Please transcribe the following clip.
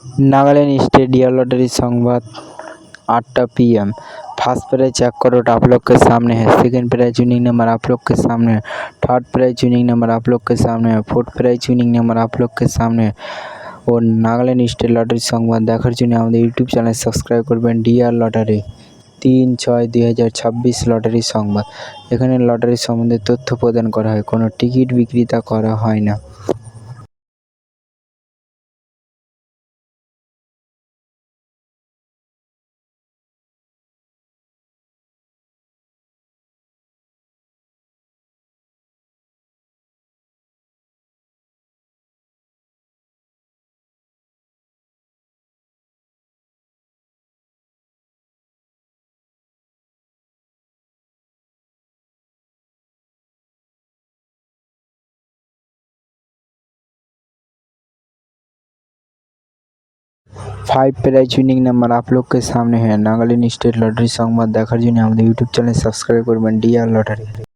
Nagaland state dear lottery संवाद 8टा PM। First prize 1 crore आप लोग के सामने है। सेकंड प्राइज विनिंग नंबर आप लोग के सामने है। थर्ड प्राइज विनिंग नंबर आप लोग के सामने है। फोर्थ प्राइज विनिंग नंबर आप लोग के सामने है। और नागालैंड स्टेट लॉटरी संवाद देखार জন্য আমাদের ইউটিউব চ্যানেল সাবস্ক্রাইব করবেন। ডিয়ার লটারি 3/6/2026 লটারি সংবাদ। এখানে লটারি সম্বন্ধে তথ্য প্রদান করা হয়, কোনো টিকিট বিক্রিতা করা হয় না। फाइव प्राइज विनिंग नंबर आप लोग के सामने है। नागालैंड स्टेट लॉटरी संवाद देखार জন্য আমাদের ইউটিউব চ্যানেল সাবস্ক্রাইব করবেন। Dear lottery.